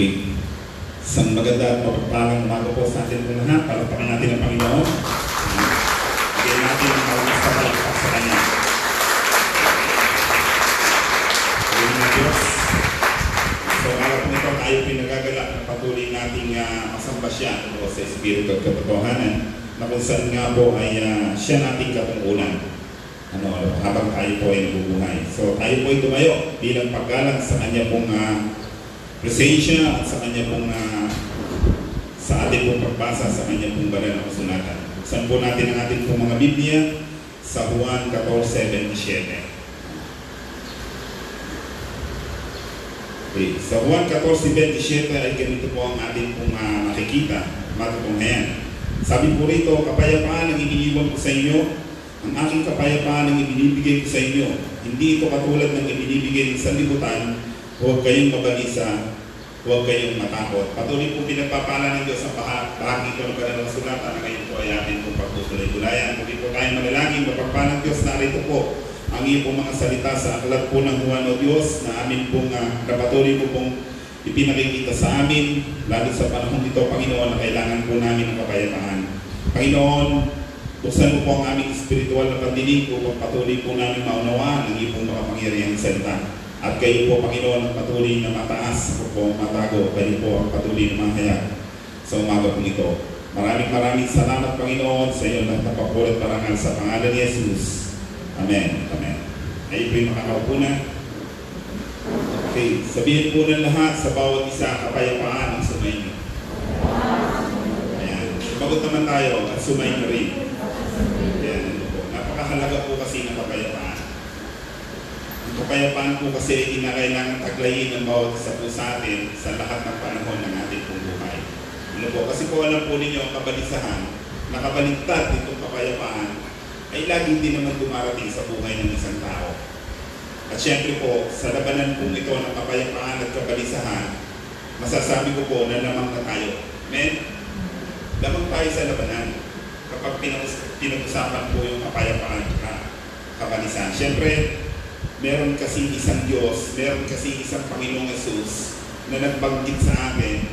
Okay. Isang maganda at mapagpalang umaga po sa atin po lahat. Palakpakan natin ang Panginoon. Bigyan natin ang malakas na palakpak sa Kanya. Pagkain ng Diyos. So, araw po ito tayo pinagagalak na patuloy nating masamba siya sa Espiritu at katotohanan na kung saan nga po ay siya nating katungkulan. Habang tayo po ay nabubuhay. So, tayo po ay tumayo bilang paggalang sa Kanya pong presensya at sa Kanya pong sa ating pong pagbasa sa Kanya pong banal na kasulatan. Buksan po natin ang ating pong mga Biblia sa Juan 14:27. Okay. Sa Juan 14:27 ay ganito po ang ating pong makikita, matutunghayan. Sabi po rito, kapayapaan ang iniiwan ko sa inyo, ang aking kapayapaan ang ibinibigay ko sa inyo. Hindi ito katulad ng ibinibigay ng sanlibutan. Huwag kayong mabalisa, huwag kayong matakot. Patuloy po pinagpapala ng Diyos ang bahagi ko ng banal na kasulatan na ngayon po ay atin pong pagtutulay-tulayan. Kung po tayo manalangin, mapagpalang Diyos, narito po ang iyong pong mga salita sa aklat po ng Juan o Diyos na amin pong napatuloy po pong ipinakikita sa amin, lalo sa panahon ito, Panginoon, na kailangan po namin ng kapayapaan. Panginoon, buksan mo po ang aming spiritual na pandinig upang patuloy po namin maunawaan ang iyong pong makapangyarihang salita. At kayo po, Panginoon, ang patuloy na mataas, ako po matago, kayo po ang patuloy na mahayag sa umaga po ito. Maraming salamat, Panginoon, sa iyo na napapulat parangal sa pangalan ni Jesus. Amen. Amen. Ay po yung makakaupo na. Okay, sabihin po ng lahat sa bawat isa, kapayapaan ang sumayin. Ayan. Sumagot naman tayo at sumayin rin. Ayan. Napakahalaga po kasi ng kapayapaan. Ang kapayapaan po kasi ay kinakailangan taglayin ng bawat isa po sa atin sa lahat ng panahon ng ating pong buhay. Ano po? Kasi po alam po ninyo ang kabalisahan, nakabaligtad itong kapayapaan ay lagi din naman dumarating sa buhay ng isang tao. At syempre po, sa labanan pong ito ng kapayapaan at kabalisahan, masasabi ko po na lamang na tayo. Amen? Lamang tayo sa labanan kapag pinag-usapan po yung kapayapaan at kabalisahan. Syempre, meron kasing isang Diyos, meron kasing isang Panginoong Jesus na nagbanggit sa atin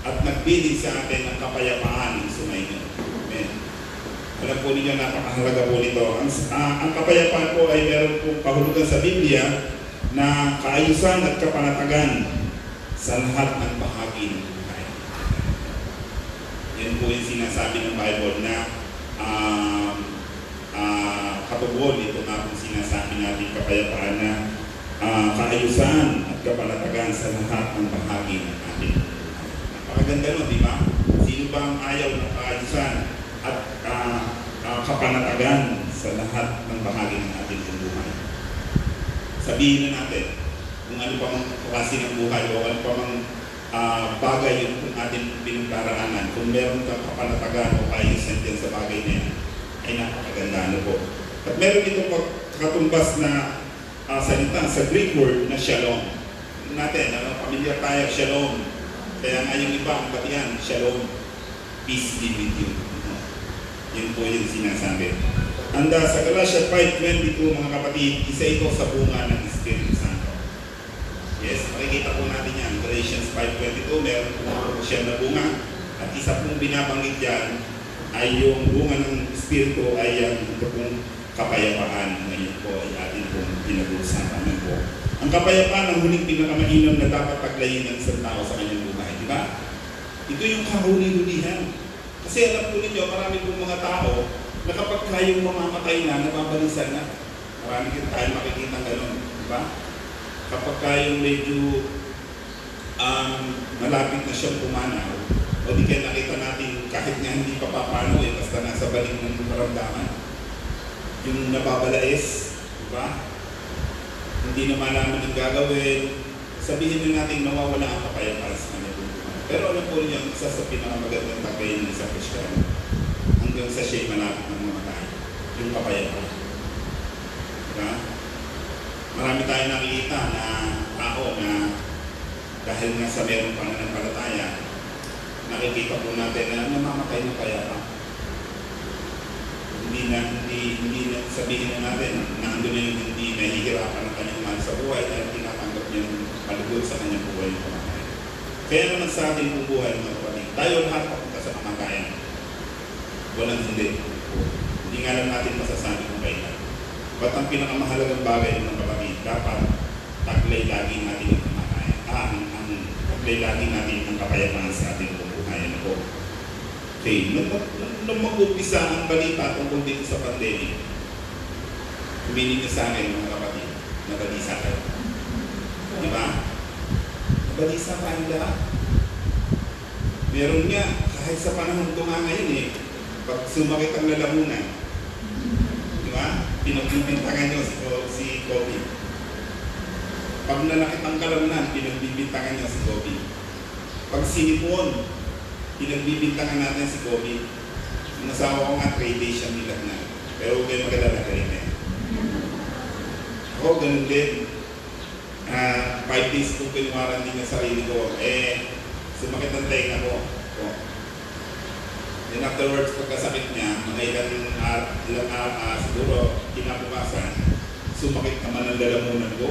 at nagbili sa atin ng kapayapaan ng sumainyo. Amen. Alam po ninyo, napakahalaga po nito. Ang kapayapaan po ay meron pong kahulugan sa Biblia na kaayusan at kapanatagan sa lahat ng bahagi ng buhay. Yan po yung sinasabi ng Bible na katugod, ito nga pong sinasabi natin kapayapaan na kaayusan at kapanatagan sa lahat ng bahagi ng ating buhay. Napakaganda nun, di ba? Sino ba ang ayaw ng kaayusan at kapanatagan sa lahat ng bahagi ng ating buhay? Sabihin na natin kung ano pa mang klase ng buhay o ano pa mang bagay yung ating pinagdaraanan. Kung meron kang kapanatagan o kaayusan din sa bagay na yan, ay napakaganda ano po. At meron itong katumbas na salita sa Greek word na shalom. Natin, pamilyar tayo, shalom. Kaya nga yung iba, ang batihan, shalom. Peace be with you. Yun po yung sinasabi. And sa Galatians 5:22, mga kapatid, isa ito sa bunga ng Espiritu Santo. Yes, makikita po natin yan. Galatians 5:22, meron po siya na bunga. At isa pong binabanggit dyan ay yung bunga ng Espiritu ay ito pong kapayapaan. Ngayon po ay atin pong pinag-uusapan po. Ang kapayapaan ang huling pinakamainam na dapat paglayin ng isang tao sa kanyang buhay. Di ba? Ito yung kahuli-hulihan. Kasi alam po ninyo, marami pong mga tao na kapag kayong mamamatay na, nababalisan na. Marami tayo makikita gano'n. Di ba? Kapag kayong medyo malapit na siyang pumanaw, o di kaya nakita natin kahit nga hindi pa papano basta nasa balik ng maramdaman. Yung nababalais, di ba? Hindi na malaman ang gagawin, sabihin na natin nawawala ang kapayapaan sa kanya. Pero alam po niyo, isa sa pinakamagandang tagayin ng isang Kristiyano hanggang sa siya'y malapit ng mamatay, yung kapayapaan. Diba? Marami tayong nakikita na tao na dahil nga sa merong pananampalataya, nakikita po natin na namamatay ng payapa. Hindi na sabihin na natin na ando na yung hindi nahihirapan ng kanyang mahal sa buhay dahil tinatanggap niya yung malugod sa kanyang buhay ng pamamahay. Kaya naman sa ating bubuhay mga kapatid, tayo lahat papunta sa kamatayan. Walang hindi. Hindi nga lang natin masasabi kung kailan. Ba't ang pinakamahalagang bagay mga kapatid, dapat taglay lagi natin ang kamatayan. Taglay lagi natin ang kapayapaan sa ating bubuhay. Ano po? Okay, nung mag-upisa ang balita tungkol dito sa pandemic, huminig niyo sa akin mga kapatid, nabalisa kayo. Di ba? Nabalisa tayong lahat. Meron nga, kahit sa panahon ko nga ngayon pag sumakit ang lalamunan, di ba? Pinagbibintangan niyo si COVID. Pag nalakit ang kalamnan, pinagbibintangan niyo si COVID. Pag sinipon, pinagbibintangan natin si COVID. Yung asawa ko nga, 3 days siyang nilagnan. Pero huwag kayo magdala ka rin Ako, ganun din. 5 days kung pinwaran din yung sarili ko. Sumakit ang tenga ko. Then afterwards, pagkasakit niya, mga ilang siguro, kinabukasan, sumakit naman ang lalamunan ko.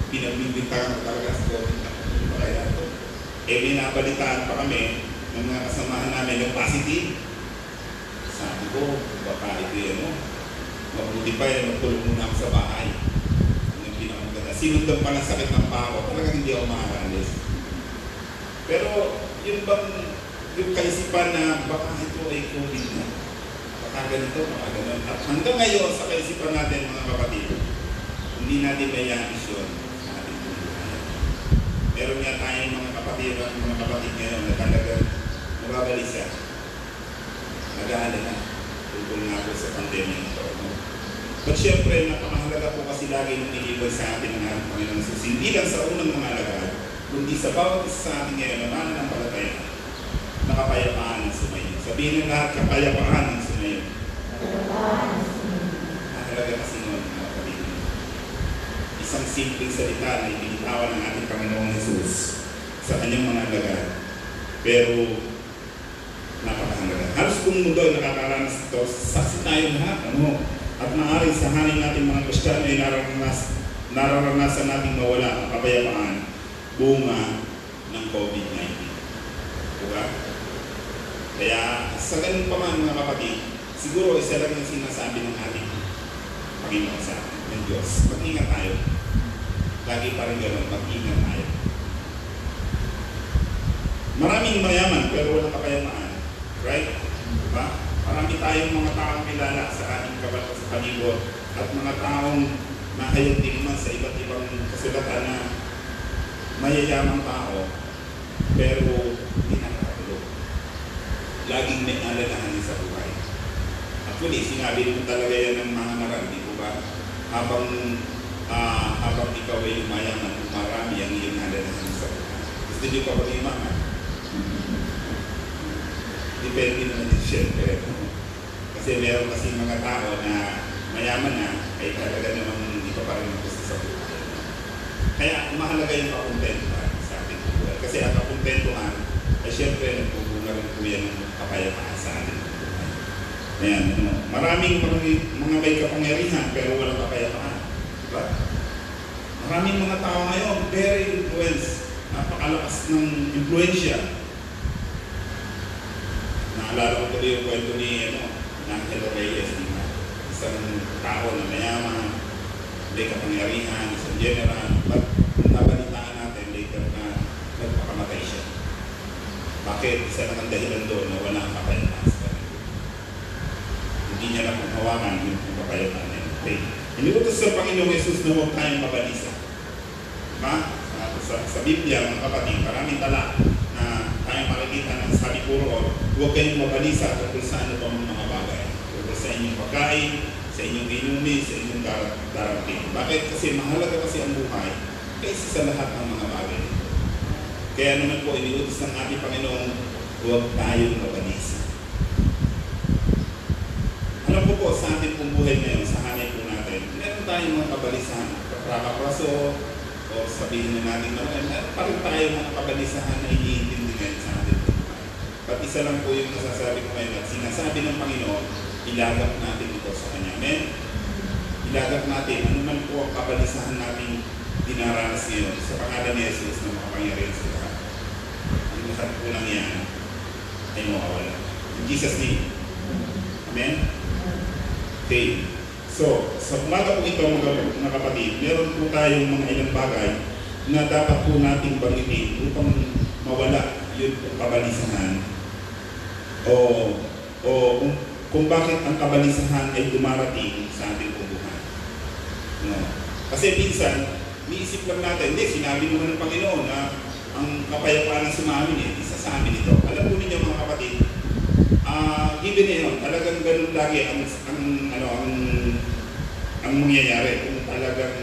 Pinagbibintangan ko talaga sa COVID. Kaya ito. May nabalitaan pa kami ng mga kasamahan namin ng positive. Sabi ko, baka ito mabuti pa magkulong muna ako sa bahay. Yung pinakamaganda. Sinundan pa ng sakit ng pako, talagang hindi ako makakalis. Pero yung kaisipan na baka ito ay COVID na. Baka ganito, baka ganun. At hanggang ngayon sa kaisipan natin mga kapatid, hindi natin may yun sa ating buhay. Meron nga tayong mga kapatid ngayon na talagang mababalisa. Nag-aalala tungkol nga po sa pandemya ito. But syempre, nakamahalaga po kasi lagi nung inibay sa atin ng ating Panginoon Jesus. Hindi lang sa unang mga alagad, kundi sa bawat isa sa ating ngayon na mananampalataya na kapayapaan ang sumayon. Sabihin ng lahat, kapayapaan ang sumayon. Mahalaga kasi noon, mga kapatid. Isang simpleng salita na ibinitawan ng ating Panginoong Jesus sa kanyang mga alagad. Pero napakahalaga. Halos kung mundo ay nakakaranas ito, saksi tayo lahat. At maaaring sa haling natin mga Kristiyano ay nararanasan natin mawala ang kapayapaan bunga ng COVID-19. Diba? Kaya sa ganun pa man mga kapatid, siguro isa lang yung sinasabi ng ating Panginoon sa atin, ng Diyos. Mag-ingat tayo. Lagi pa rin gano'n, mag-ingat tayo. Maraming mayaman pero walang kapayapaan. Right? Diba? Marami tayong mga taong kilala sa ating sa palibot at mga taong nahayag din naman sa iba't ibang kasulatan na mayayamang tao pero hindi nakakatulog. Laging may alalahanin sa buhay. Actually, sinabi mo talaga yan ng mga naran, di ba? Habang ikaw ay mayaman, marami ang iyong alalahanin sa buhay. Gusto niyo pa mag-imaman? Depende naman din siyempre. Kasi meron kasi mga tao na mayaman na ay talaga namang hindi pa rin gusto sa buhay. Kaya mahalaga yung kakontentuhan sa ating buhay. Kasi ang kakontentuhan ay siyempre nagpubunga rin po yan ng kapayapaan sa ating buhay. Ayan, maraming mga may kapangyarihan pero walang kapayapaan. Diba? Maraming mga tao ngayon, very influenced, napakalakas ng influensya. Naalala ko tuloy yung kwento ni Angelo Reyes, isang tao na mayaman, may kapangyarihan, isang general, but nabalitaan natin later na nagpakamatay siya. Bakit? Isa lang ang dahilan doon na wala ang kapayapaan sa kanila. Hindi niya lang kung hawakan yung kapayapaan niya. Okay. Iniutos sa Panginoong Jesus na huwag tayong mabalisa. Diba? Sa Biblia, mga kapatid, maraming tala na tayong makikita na sabi puro, huwag kayong mabalisa tungkol sa ano pang mga bagay. Tungkol sa inyong pagkain, sa inyong inumin, sa inyong darating. Bakit? Kasi mahalaga kasi ang buhay kaysa sa lahat ng mga bagay. Kaya naman po, iniutos ng ating Panginoon, huwag tayong mabalisa. Alam ko po, sa ating pong buhay ngayon, sa hanay po natin, meron tayong mga kabalisahan, kaprakapraso, o sabihin na natin naman, meron pa rin tayo mga kabalisahan na iniintindi ngayon sa ating buhay. At isa lang po yung nasasabi ko ngayon at sinasabi ng Panginoon, ilagap natin ito sa Kanya. Amen? Ilagap natin, ano man po ang kabalisahan natin dinaranas ngayon sa pangalan ni Jesus na makapangyarihan sa lahat. yung lahat po lang yan ay mawawala. In Jesus' name. Amen? Okay. So, sa umaga po ito mga kapatid, meron po tayong mga ilang bagay na dapat po nating banggitin upang mawala yun ang kabalisahan o kung bakit ang kabalisahan ay dumarating sa ating buhay. No? Kasi minsan, niisip lang natin, hindi, sinabi naman ng Panginoon na ang kapayapaan na sumamin isa sa amin ito. Alam po ninyo mga kapatid, given na yun, talagang ganun lagi ang mangyayari kung talagang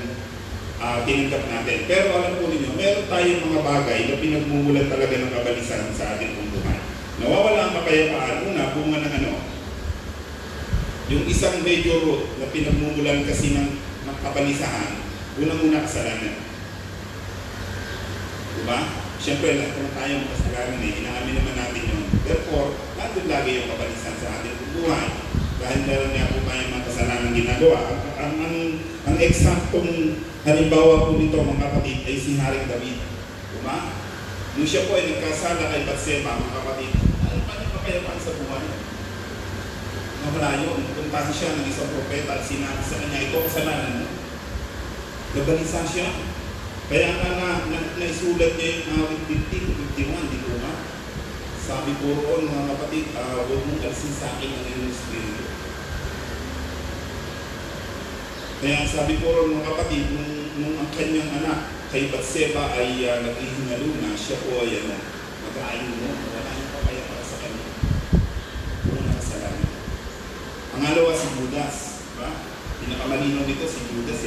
tinanggap natin. Pero alam po ninyo, meron tayong mga bagay na pinagmumulan talaga ng kabalisan sa ating buhay. Nawawala ang kapayapaan, una, bunga ng yung isang major root na pinagmumulan kasi ng kabalisahan, unang-una kasalanan. Diba? Siyempre, lahat naman tayong kasalanan inaamin naman natin yun. Therefore, nandun lagi yung kabalisan sa ating buhay. Dahil meron nga po tayong mga kasalanan ginagawa. Ang eksaktong halimbawa po nito mga kapatid ay si Haring David. Diba? Nung siya po ay nagkasala kay Batseba, mga kapatid, ano pa niya kapayapaan sa buhay? Nawala yun. Puntahan siya ng isang propeta at sinabi sa kanya, ito kasalanan mo. Nabalisa siya. Kaya nga naisulat niya yung awit 50-51, di ko ba? Sabi po roon mga kapatid, huwag mong alisin sa akin ang iyong espiritu. Kaya sabi po roon mga kapatid, nung ang kanyang anak kay Batseba ay naghihingalo na, siya po ay mag-aayon mo, wala niyang kapayapaan sa kanya. Una kasalanan. Pangalawa si Judas, diba? Pinakamalinaw nito si Judas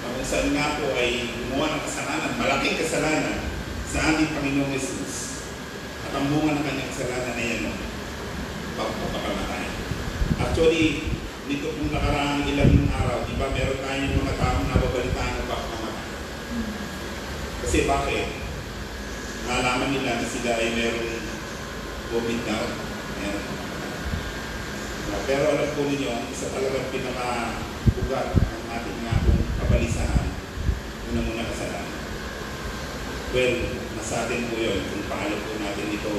kung saan nga po ay gumawa ng kasalanan, malaking kasalanan sa ating Panginoong Jesus. At ang bunga ng kanyang kasalanan na yan, pagpapakamatay. Actually, dito kung nakaraang ilang araw, di ba meron tayong mga taong nababalitaan ng pagpapakamatay. Kasi bakit? Nalaman nila na sila ay meron COVID daw. Pero alam po ninyo, isa talagang pinaka-ugat ng ating nga pong kabalisahan, muna kasalanan. Well, nasa atin po yun kung paano po natin ito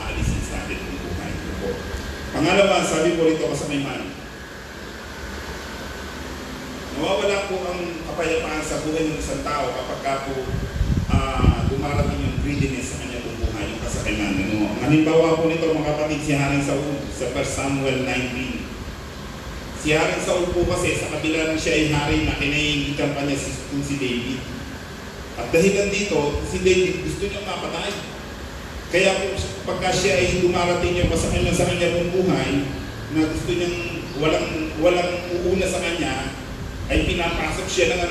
aalisin sa atin ng buhay. Pangalawa, sabi po rito kasabay man, nawawala po ang kapayapaan sa buhay ng isang tao kapag ka po dumarating yung greediness sa kanya pong buhay, yung kasakainan. Ang halimbawa po nito mga kapatid, si Haring Saul sa 1 Samuel 19. Si Haring Saul po kasi sa kabila ng siya ay hari na kinaiingitan pa niya si David. At dahilan dito, si David gusto niyang mapatay. Kaya po pagka siya ay dumarating yung kasakainan sa kanya pong buhay, na gusto niyang walang uuna sa kanya, ay pinapasok siya ng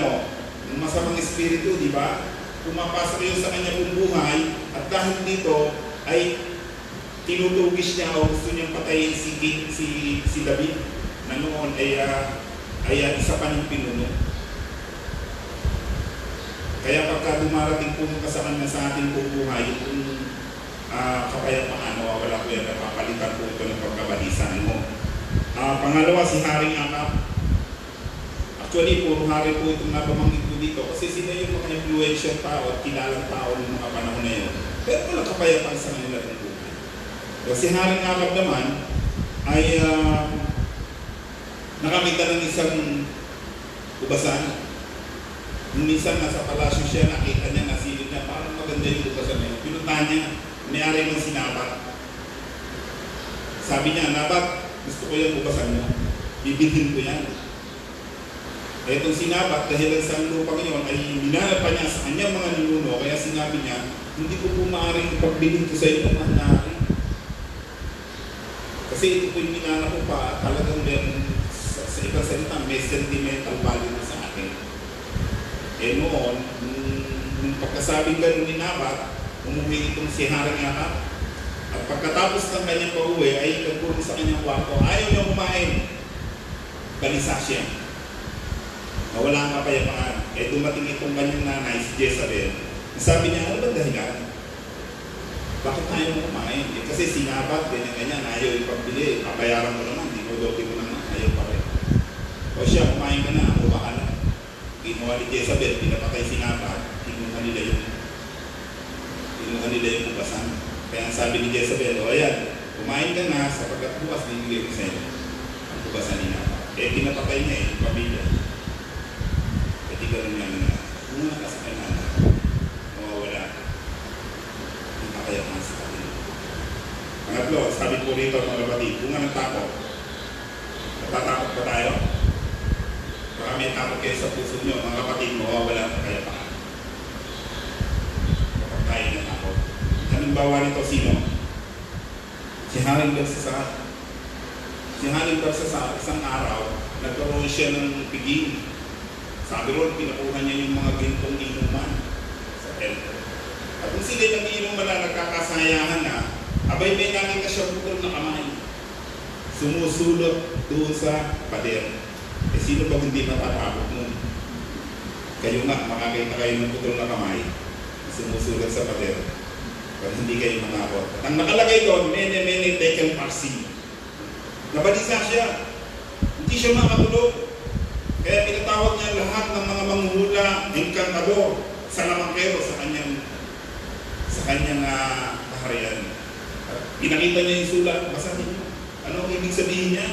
ng masamang espiritu, di ba? Pumapasok yun sa kanya pong buhay, at dahil dito ay tinutugis niya o gusto niyang patayin si David na noon ay isa pa niyang pinuno. Kaya pagka dumarating po ka sa kanya sa ating pong buhay, yung kapayapaan, wala po yan, napapalitan po ito ng pagkabalisan mo. Pangalawa, si Haring Akab. Actually, puro hari po itong nababanggit ko dito kasi sila yung mga influential tao at kilalang tao ng mga panahon na yun. Pero walang kapayapaan sa kanila ng buhay. Kasi Haring Akab naman ay nakamita ng isang ubasan. Nung minsan nasa palasyo siya, nakita niya, nasilip niya, parang maganda yung ubasan niya. Pinuntahan niya, may-ari ng sinabat. Sabi niya, Nabat, gusto ko yung ubasan mo. Bibilhin ko yan. Itong sinabat, dahil sa lupang yun, ay minana pa niya sa kanyang mga ninuno, kaya sinabi niya, hindi ko po maaaring ipagbilhin ko sa inyo, manari. Kasi ito po yung minana ko pa, talagang meron sa ibang salita, may sentimental value na sa akin. Noon, nung pagkasabing gano'n ni Nabat, umuwi itong si Haring Akab. At pagkatapos ng kanyang pauwi, ay nagpurong sa kanyang kwarto, ayaw niya kumain. Balisa siya. Nawala ang kapayapaan. Dumating itong kanyang nanay, si Jezabel. Sabi niya, ano ba dahilan? Bakit tayo mo kumain? Kasi si Nabat, ganyan-ganyan, ayaw ipagbili. Papayaran mo naman, di mo dote mo naman, ayaw pa rin. O siya, kumain ka na, ako baka na. Ginawa ni Jezabel, pinapatay si Nabat, kinuha nila yun. Kinuha nila yung bukasan. Kaya ang sabi ni Jezebel, o ayan, kumain ka na sapagkat bukas bibigay ko sa inyo ang bukasan ni Nabal. Eh, pinapatay niya yung pamilya. Pwede ka rin nga na, muna ka sa kanya, mawawala. Hindi ka kaya nga sa kanila. Pangatlo, sabi po rito mga kapatid, kung nga nagtakot, natatakot ba tayo? Baka may takot kayo sa puso nyo, mga kapatid, mawawala ang kayapaan. Kapag tayo natakot. Halimbawa nito sino? Si Haring Bersasar. Si Haring Bersasar, isang araw, nagkaroon siya ng piging. Sabi ron, pinakuha niya yung mga gintong inuman sa elder. At kung sila nag-inuman na nagkakasayahan na, abay may nakita siya putol na kamay. Sumusulot doon sa pader. Eh sino ba hindi matatakot nun? Kayo nga, makakita kayo ng putol na kamay, sumusulot sa pader. Pag hindi kayo manakot. At ang nakalagay doon, mene tekel parsi. Nabalisa siya. Hindi siya makatulog. Kaya pinatawag niya lahat ng mga manghuhula, encantador, salamangkero sa kanyang kaharian. At pinakita niya yung sulat, basahin niyo. Ano ang ibig sabihin niya?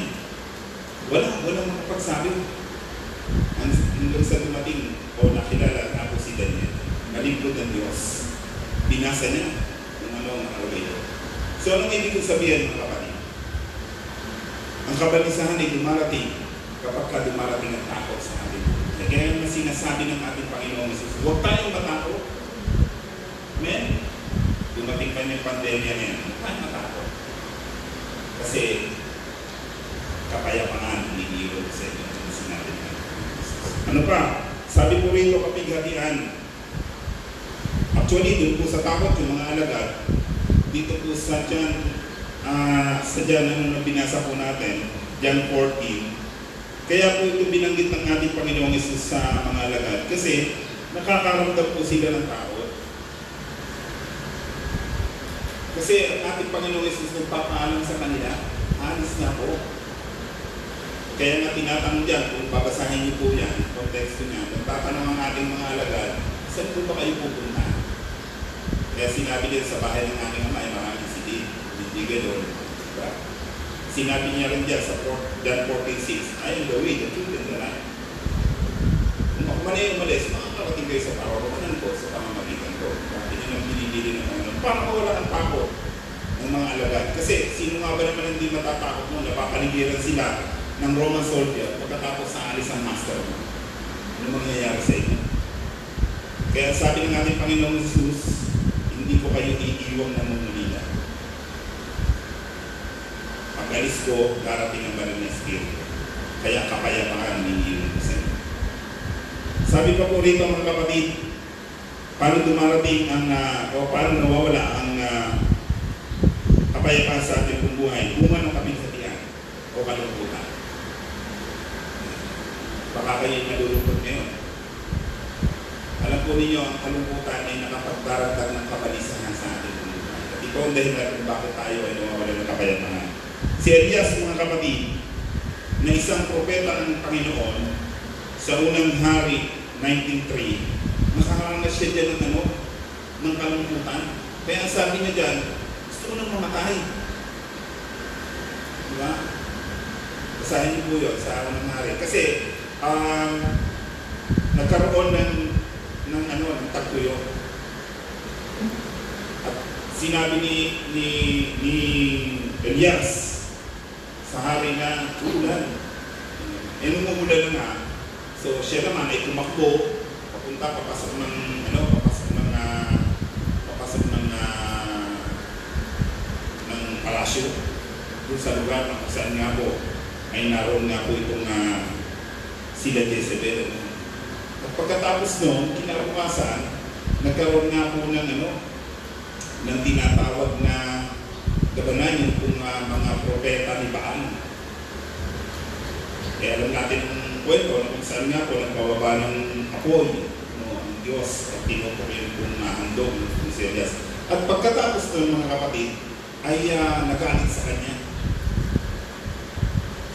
Walang makapagsabi. Hanggang sa dumating, o nakilala na ako si Daniel. Nalingkod ng Diyos. Binasa niya kung ano ang nakalagay doon. So anong ibig sabihin mga kapatid? Ang kabalisahan ay dumarating kapag ka dumarating ang takot sa atin. Kaya na sinasabi ng ating Panginoong Jesus, huwag tayong matakot. Amen? Dumating pa yung pandemya niya, huwag tayong matakot. Kasi kapayapaan hinihiro sa inyo ang sinabi niya. Ano pa? Sabi po rito kapighatian. Actually, doon po sa takot yung mga alagad, dito po sa John, ano na binasa po natin, John 14. Kaya po ito binanggit ng ating Panginoong Yesus sa mga alagad kasi nakakaramdam po sila ng takot. Kasi ang ating Panginoong Yesus nagpapaalam sa kanila, alis na po. Kaya nga tinatanong dyan, kung babasahin niyo po yan, konteksto niya, nagtatanong ang ating mga alagad, saan po ba kayo pupunta? Kaya sinabi din sa bahay ng aming ama ay maraming silid, hindi gano'n. Diba? Sinabi niya rin dyan sa John 14:6, I am the way, the truth, and the life. Kung ako man ay umalis, makakarating kayo sa parawanan ko, sa pamamagitan ko. Bakit nyo nang binibili ng Panginoon? Para mawala ang takot ng mga alagad. Kasi sino nga ba naman hindi matatakot mo? Napapaligiran sila ng Roman soldier pagkatapos sa alis ang master mo. Ano mangyayari sa inyo? Kaya sabi ng ating Panginoong Jesus, hindi ko kayo iiwang na Manila. Pag-alis ko, darating ang banal na Espiritu. Kaya kapayapaan hinihiling ko sa inyo. Sabi pa po rito mga kapatid, paano dumarating ang, o paano nawawala ang kapayapaan sa ating buhay? Bunga ng kapighatian o kalungkutan. Baka kayo nalulungkot ngayon. Alam po ninyo, ang kalungkutan ay nakapagdaragdag ng kabalisahan sa ating buhay. At ito ang dahilan kung bakit tayo ay nawawala ng kapayapaan. Si Elias, mga kapatid, na isang propeta ng Panginoon sa unang hari 19:3, nakakaranas siya dyan ng kalungkutan. Kaya ang sabi niya dyan, gusto ko nang mamatay. Diba? Basahin niyo po yun sa unang hari. Kasi, nagkaroon ng tagpuyo. At sinabi ni Elias sa hari na ulan. Nung umulan na nga, so siya naman ay tumakbo, papasok ng palasyo doon sa lugar na kung saan nga po ay naroon nga po itong sila Jezebel. At pagkatapos noon, kinabukasan, nagkaroon nga po ng tinatawag na gabanan yung mga propeta ni Baal. Kaya alam natin ang kwento na kung saan nga po nagbababa ng apoy ang Diyos at tinupok yung handog ng Elias. At pagkatapos noon mga kapatid, ay nagalit sa kanya.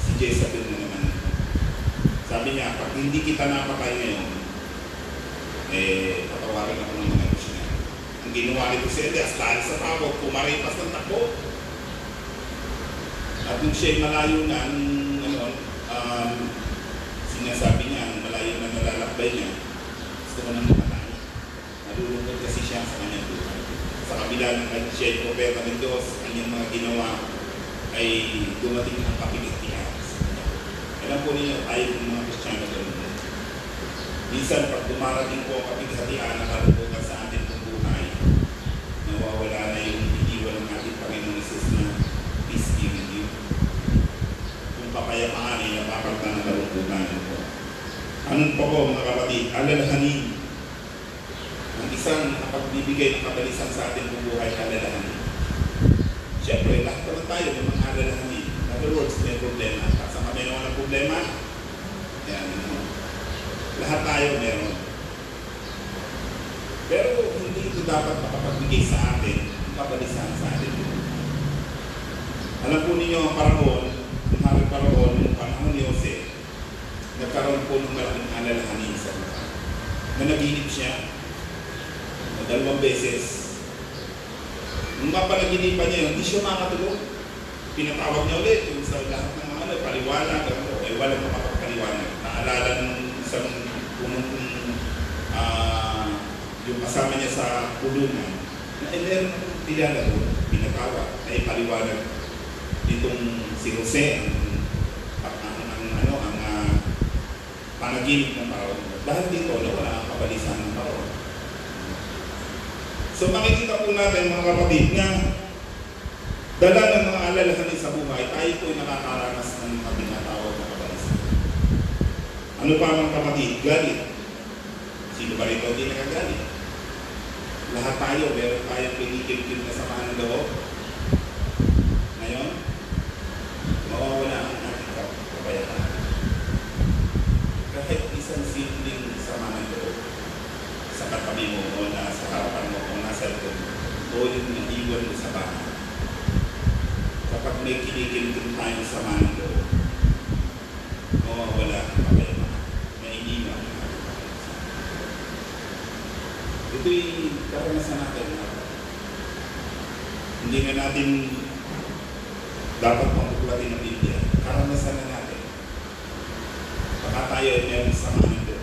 Si Jezebel na naman. Sabi niya, pag hindi kita napatay ngayon, patawarin ako ng mga missionary. Ang ginawa nito si Elias, dahil sa tawag, kumaripas ng takbo. At nung siya'y malayo na, sinasabi niya, malayo na nalalakbay niya, gusto ko nang mamatay. Nalulungkot kasi siya sa kanyang buhay. Sa kabila ng siya'y propeta ng Diyos, kanyang mga ginawa ay dumating ang kapigatihan. Alam po ninyo, tayo ng mga Kristiyano doon. Minsan, pag dumarating po ang kapighatian na kalungkutan sa ating buhay, nawawala na yung iniwan ng ating Panginoon Jesus na peace be with you. Kung papayapaan ay napakalta ng kalungkutan po. Anong po po mga kapatid? Alalahanin. Ang isang nakapagbibigay ng kabalisan sa ating buhay, alalahanin. Siyempre, lahat naman tayo may mga alalahanin. In other words, may problema. At sa kami naman ang problema, yan, lahat tayo meron. Pero hindi ito dapat makapagbigay sa atin, kabalisan sa atin. Alam po ninyo ang Paraon, ang hari Paraon, yung panahon ni Jose, nagkaroon po ng malaking alalahanin sa mga. Nanaginip siya, na 2 beses. Nung mapanaginipan niya, hindi siya makatulog. Pinatawag niya ulit yung sa lahat ng mga paliwanag, ay walang makapagpaliwanag. Naalala ng isang yung kasama niya sa kulungan, na meron akong tilala doon, pinatawag, ay paliwanag nitong si Jose, ang panaginip ng Paraon. Dahil dito, wala ang kabalisan ng Paraon. So makikita po natin mga kapatid na dala ng mga alalahanin sa buhay, tayo po ay nakakaranas ng mga tinatawag na kabalisan. Ano pa mga kapatid? Galit. Sino ba rito hindi nakagalit? Lahat tayo, meron tayong pinikil-kil na sama ng loob. Ngayon, mawawala ang ating kapayapaan. Kahit isang simpleng sama ng loob, sa katabi mo o sa harapan mo o nasa loob, o yung naiwan mo sa bahay. Kapag may kinikil-kil tayong sama ng loob, mawawala ang kapayapaan. Mainiwan. Ito'y karanasan natin. Hindi na natin dapat mabuklatin ng Biblia. Karanasan na natin. Baka tayo ay meron sa mga nito.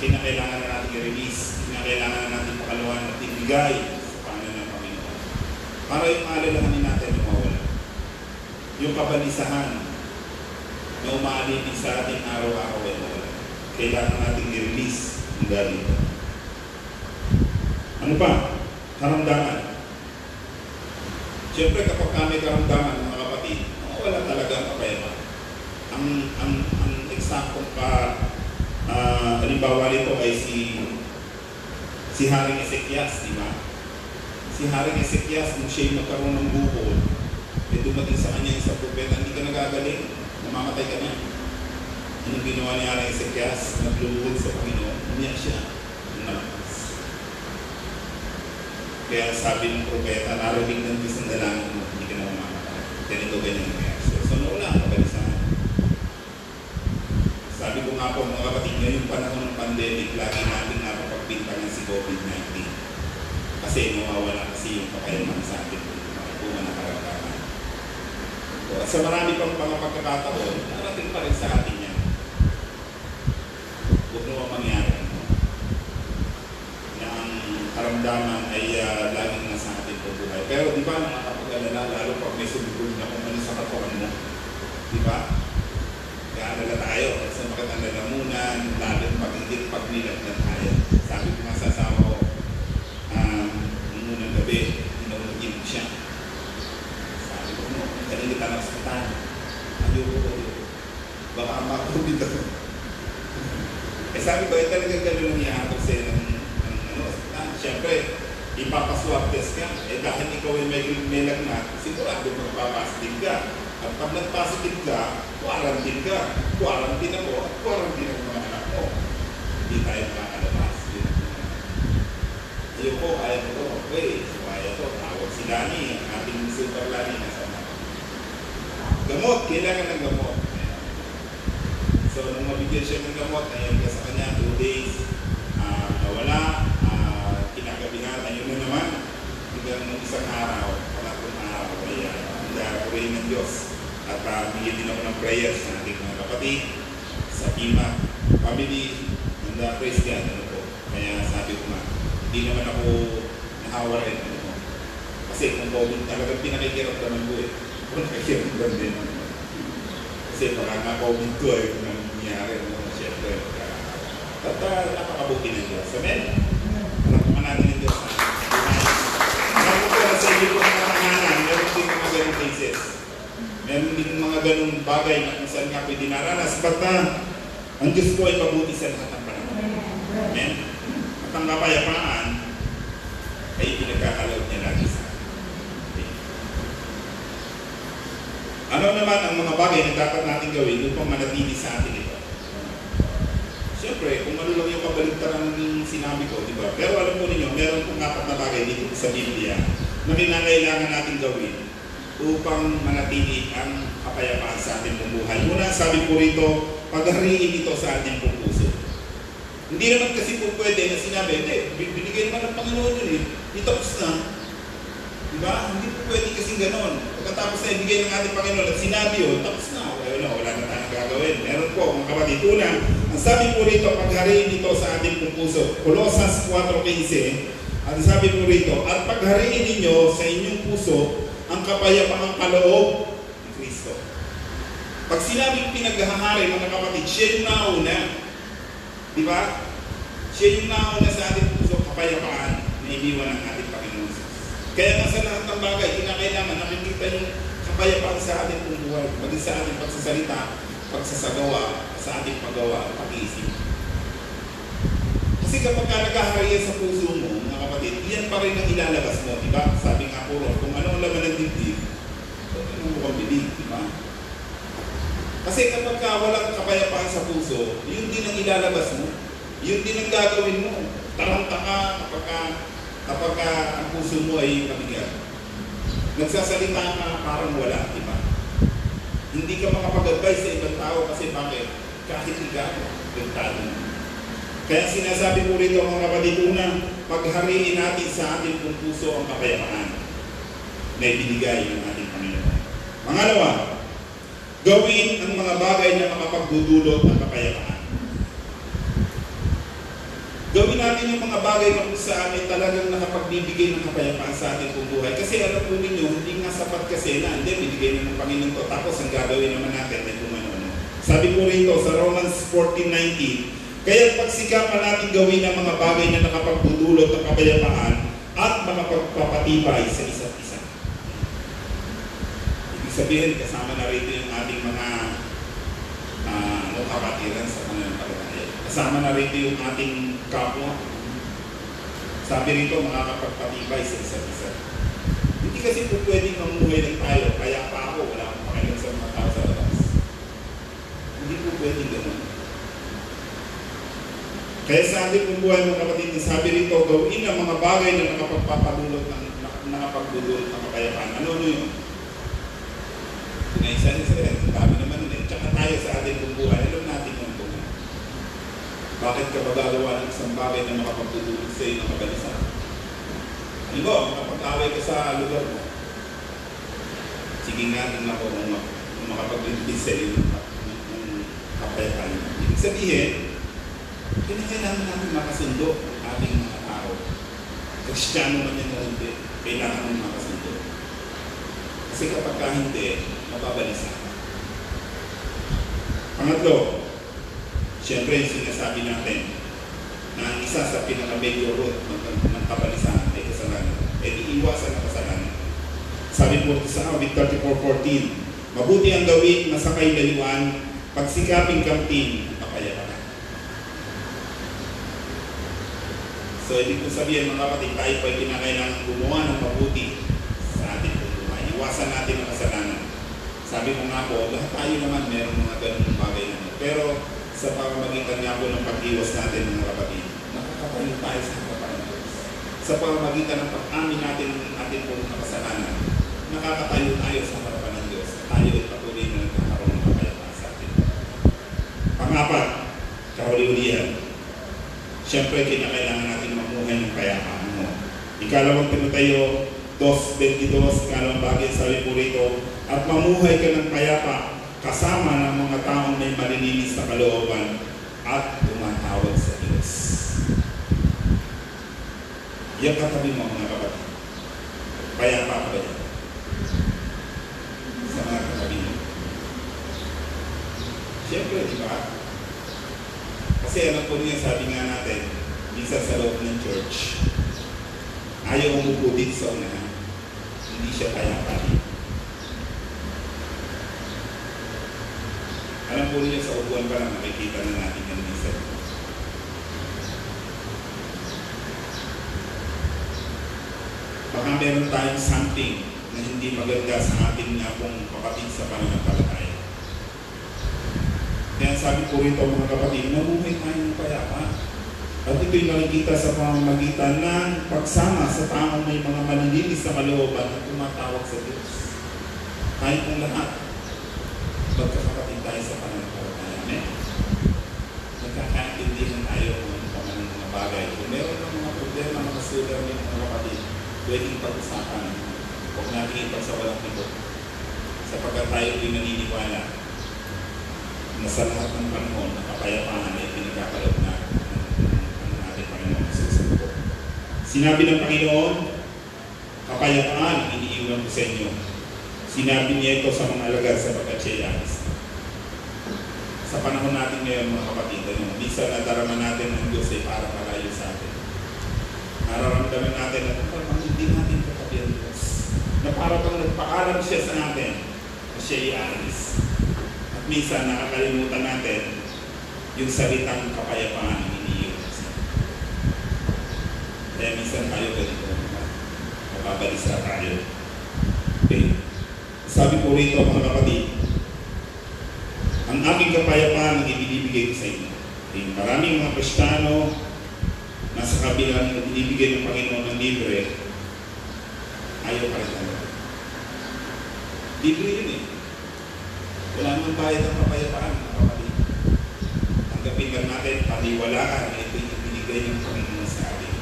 Kinakailangan na natin i-release. Kinakailangan na natin pakaluan at ibigay sa pangalan ng Panginoon. Para yung alalahanin natin mawala. Yung kabalisahan na umaalipin sa ating araw-araw ay mawala. Kailangan natin i-release ang galing. Ano pa? Karamdaman. Siyempre kapag kami karamdaman mga kapatid, wala talaga ang kapayapaan. Ang eksaktong halimbawa nito ay si Haring Ezekias, di ba? Si Haring Ezekias, nung siya'y magkaroon ng bukol, may dumating sa kanya isang propeta, hindi ka nagagaling, namamatay ka na. Anong ginawa ni Haring Ezekias? Nagluluhod sa Panginoon, umiyak siya ng malakas. Kaya sabi ng propeta, narinig ng Diyos ng dalangin mo, hindi ka na mamamatay. Ganito ganyan nangyari. So nawala ang kabalisan. Sabi ko nga po mga kapatid, ngayong panahon ng pandemic, lagi natin napapagbintangan si COVID-19. Kasi mawawala kasi yung kapayapaan sa atin kung nakaramdaman. So, at sa marami pang mga pagkakataon, narating pa rin sa atin yan. Huwag naman mangyari. Na ang karamdaman ay laging nasa ating buhay. Pero di ba nakakapag-alala, lalo pag may sumugod na kung ano sa katawan mo? Di ba? Kaya-alala tayo. Sa makatandalamunan, lalo pag nilag na tayo. Sabi ko nga sa asawa ko, nung unang gabi, nung siya. Sabi ko, galing kita ng ospital. Ayoko. Baka makakubit ako. Sabi ko, talagang gano'n ang ihahatog sa'yo ng ospital. Siyempre, ipapaswab test ka. Dahil ikaw ay may lagnat, sigurado magpapositive ka. At pag nag-positive ka, quarantine ka. Quarantine ako at quarantine ang mga anak mo. Hindi tayo makakalabas. Ayoko, kaya ko ito. Okay, so kaya ito. Tawag si Lani, ang ating super Lani na sa mga. Gamot, kailangan ng gamot. So, nung mabigyan siya ng gamot, nayan ka sa kanya, 2 days, nawala, isang araw, pangatlong araw, kaya handa ko rin ng Diyos. At bigyan din ako ng prayers sa ating mga kapatid, sa Pima family, and praise God, Kaya sabi ko nga, hindi naman ako nahawa rin, Kasi kung COVID talagang pinakikirap naman ko kung nakikirap din. Kasi baka nga COVID ko kung anong nangyari, siyempre, at napakabuti ng Diyos. Amen? Alam natin ng Diyos na. Alam ko sa inyo po mga tahanan, meron din mga ganong cases. Meron din mga ganong bagay na kung saan nga pwede naranas. Basta, ang Diyos ko ay mabuti sa lahat ng panahon. Amen? At ang kapayapaan ay pinagkakalaw niya lagi sa akin. Ano naman ang mga bagay na dapat natin gawin upang manatili sa atin ito? Siyempre, kung ano lang yung kabaligtaran ng sinabi ko, di ba? Pero alam po ninyo, meron pong 4 na bagay dito sa Biblia na kinakailangan natin gawin upang manatili ang kapayapaan sa ating buhay. Una, sabi po rito, paghariin ito sa ating puso. Hindi naman kasi po pwede na sinabi, binigay naman ng Panginoon yun tapos na. Diba? Hindi po pwede kasing ganon. Pagkatapos na ibigay ng ating Panginoon at sinabi tapos na. Wala na tayong gagawin. Meron po, mga kapatid. Una, ang sabi po rito, paghariin ito sa ating puso. Colosas 4:15, ang sabi po rito, at paghariin ninyo sa inyong puso ang kapayapaang kaloob ni Kristo. Pag sinabing pinaghahari, mga kapatid, siya yung nauna. Diba? Siya yung nauna sa ating puso, kapayapaan na iniwan ng ating Panginoon. Kaya nga sa lahat ng bagay, kinakailangan nakikita yung kapayapaan sa ating buhay, maging sa ating pagsasalita, pagsasagawa, sa ating paggawa, pag-iisip. Kasi kapag ka nagkahariyan sa puso mo, mga kapatid, iyan pa rin ang ilalabas mo, diba? Sabi nga po ron, kung ano ang laman ng dibdib, ano mo kang bilig, diba? Kasi kapag ka walang kapayapaan sa puso, yun din ang ilalabas mo, yun din ang gagawin mo. Tarang-taka kapag ang puso mo ay mabigat. Nagsasalita ka parang wala, diba? Hindi ka makapag-advise sa ibang tao kasi bakit? Kahit ikaw, gantado mo. Kaya sinasabi po rito mga kapatid, una, paghariin natin sa ating puso ang kapayapaan na ibinigay ng ating Panginoon. Pangalawa, gawin ang mga bagay na makapagdudulot ng kapayapaan. Gawin natin yung mga bagay na kung saan ay talagang nakapagbibigay ng kapayapaan sa ating buhay. Kasi alam po ninyo, hindi nga sapat kasi na, hindi, binigay ng Panginoon to. Tapos ang gagawin naman natin ay kung ano. Sabi po rito sa Romans 14:19, kaya pagsikapan natin gawin ang mga bagay na nakapagdudulot ng kapayapaan at makapagpapatibay sa isa't isa. Ibig sabihin, kasama na rito yung ating mga kapatiran sa pananampalataya. Kasama na rito yung ating kapwa. Sabi rito, makakapagpatibay sa isa't isa. Hindi kasi po pwedeng mamuhay lang tayo, kaya pa ako, wala akong pakialam sa mga tao sa labas. Hindi po pwedeng gano'n. Kaya sa ating pong buhay mga kapatid, sabi rito, gawin ang mga bagay na nakapagpapadulot nakapagdudulot ng kapayapaan. Ano yun? Isa-isa, dami naman nun Tsaka tayo sa ating pong buhay, alam natin yung buhay. Bakit ka ba gagawa ng isang bagay na makapagdudulot sa iyo ng kabalisan? Ano ba, makapag-away ka sa lugar mo? Sige nga, din ako kung makapag-release sa iyo ng kapayapaan. Ibig sabihin, kailangan natin makasundo ang ating mga tao. Kristiyano man yan o hindi, kailangan natin makasundo. Kasi kapag ka hindi, mababalisa. Pangatlo, siyempre yung sinasabi natin na ang isa sa pinaka-major root ng kabalisahan ay kasalanan. Iiwasan ang kasalanan. Sabi po sa Awit 34:14, mabuti ang gawin, masakay daliwan, pagsikaping kamtin, kapayapaan. So, ibig po sabihin mga kapatid, tayo po ay kinakailangan gumawa ng mabuti sa ating buhay. Iwasan natin ang kasalanan. Sabi ko nga po, lahat tayo naman meron mga ganung bagay naman. Pero sa pamamagitan nga po ng pag-iwas natin mga kapatid, nakakatayo tayo sa harapan ng Diyos. Sa pamamagitan ng pag-amin natin ng ating po mga kasalanan, nakakatayo tayo sa harapan ng Diyos. Tayo ay patuloy na nagkakaroon ng kapayapaan sa atin. Pang-apat, kahuli-ulihan. Siyempre, kinakailangan natin mamuhay ng kayapaan mo. Ikalawang Timoteo 2:22, ikalawang bagay, sabi po rito, at mamuhay ka ng payapa kasama ng mga taong may malilinis na kalooban at tumatawag sa Diyos. Yan katabi mo mga kapatid. Payapa pa ba yan? Sa mga katabi mo. Siyempre, di ba? Kasi alam po niya, sabi nga natin, minsan sa loob ng church, ayaw umupo dito sa unahan. Hindi siya payapa. Alam po niya sa upuan pa lang, nakikita na natin yung minsan. Baka meron tayong something na hindi maganda sa ating nga pong kapatid sa pananampalataya. Kaya sabi po rito mga kapatid, mamuhay tayo ng payapa. At ito'y nakikita sa pamamagitan ng pagsama sa taong may mga malilinis na kalooban at tumatawag sa Diyos. Kahit kung lahat, magkakapatid tayo sa pananampalataya. Amen? Nagkakaintindihan tayo kung ano ng mga bagay. Kung meron ng mga problema, mga sular ng mga kapatid, pwedeng pag-usapan. Huwag natin ipag sa walang ito. Sapagkat tayo din naniniwala na sa lahat ng panahon, na kapayapaan ay pinagkakalob na ng ating Panginoon Jesucristo. Sinabi ng Panginoon, kapayapaan ang iniiwan ko sa inyo. Sinabi niya ito sa mga alagad sapagkat siya'y alis. Sa panahon natin ngayon mga kapatid, minsan nadarama natin ng Diyos ay para malayo sa atin. Nararamdaman natin na parang hindi natin katabi ang Diyos. Na parang nagpaalam siya sa atin na siya'y alis. At minsan nakakalimutan natin yung salitang kapayapaan ang iniiwan sa atin. Kaya minsan tayo ganito, mapabalisa tayo. Okay. Sabi po rito mga kapatid, ang aking kapayapaan ang ibinibigay ko sa inyo. Okay. Maraming mga Kristiyano nasa kabila ng binibigay ng Panginoon ng libre, ayaw pa rin tayo. Libre yun eh. Wala namang bayad ng kapayapaan mga kapatid. Tanggapin lang natin, paniwalaan na ito yung binigay ng Panginoon sa atin.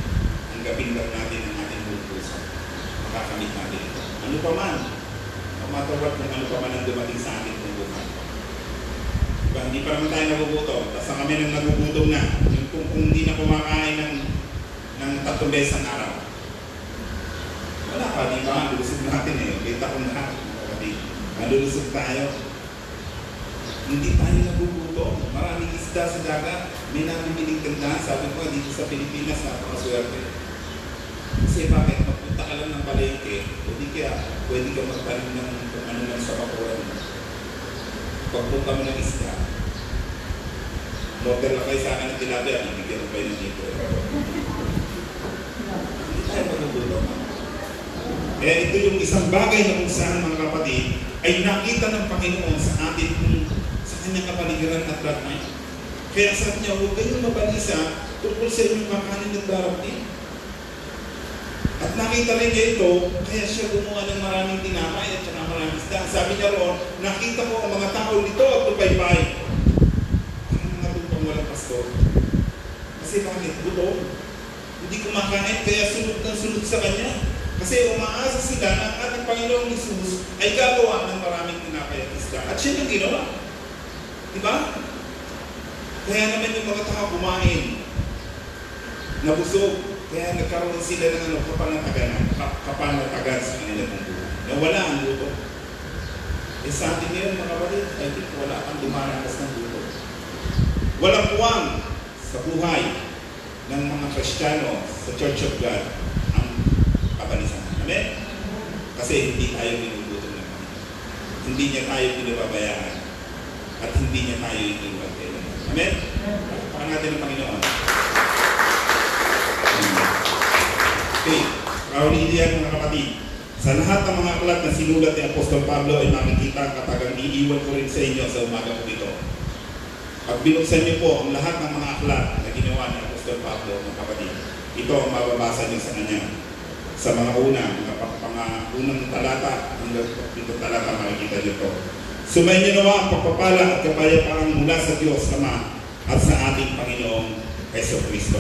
Tanggapin lang natin ang ating buong puso. Makakamit natin ito. Ano pa man, matawag kung ano pa man ang dumating sa ating buhay. Diba? Hindi pa naman tayo nagugutom. Basta kami nang nagugutom na. Yung kung hindi na kumakain ng 3 beses ang araw. Wala pa, di ba? Lulusog natin eh. Kita ko na. Malulusog tayo. Hindi tayo nagugutom. Maraming isda sa dagat. May namibiling ganda. Sabi ko dito sa Pilipinas, napakaswerte. Kasi bakit? Magpunta ka lang ng palengke, pwede ka magtanim ng kung ano lang sa bakuran mo. Pagpunta mo ng isda, order lang kayo sa akin ng tilapia, ibigyan mo kayo ng dito. Hindi tayo magugutom. Kaya ito yung isang bagay na kung saan mga kapatid ay nakita ng Panginoon sa atin sa kanyang kapaligiran at lakmay. Kaya sabi niya, huwag kayong mabalisa tungkol sa inyong makanin at darating. At nakita rin niya ito, kaya siya gumawa ng maraming tinapay at saka maraming isda. Sabi niya roon, nakita ko ang mga tao dito at tupaybay. Ang mga tupang walang pastor. Kasi bakit? Gutom. Hindi kumakain, kaya sunod ng sunod sa kanya. Kasi umaasa sila na ang ating Panginoong Jesus ay gagawa ng maraming tinapay at isda. At siya yung ginawa. Diba? Kaya naman yung mga tao kumain. Nabusog. Kaya nagkaroon sila ng kapanatagan sa kanilang buhay. Nawala ang luto. Eh sa atin ngayon mga kapatid, I think wala kang dumaranas ng luto. Walang puwang sa buhay ng mga Kristiyano sa Church of God ang kabalisan. Amen? Kasi hindi tayo binugutom ng Panginoon. Hindi niya tayo pinababayaan. At hindi niya tayo iniwan kailan. Amen? Pakain natin ang Panginoon. Okay, kaunilihan mga kapatid, sa lahat ng mga aklat na sinulat ni Apostol Pablo ay makikita ang katagang iiwan ko rin sa inyo sa umaga po ito. Pag binuksan niyo po ang lahat ng mga aklat na ginawa ni Apostol Pablo, mga kapatid, ito ang mababasa niyo sa kanya. Sa mga unang talata, hanggang 7 talata makikita niyo ito. Sumayin niyo nawa ang pagpapala at kapayapaan mula sa Diyos Ama at sa ating Panginoong Jesucristo.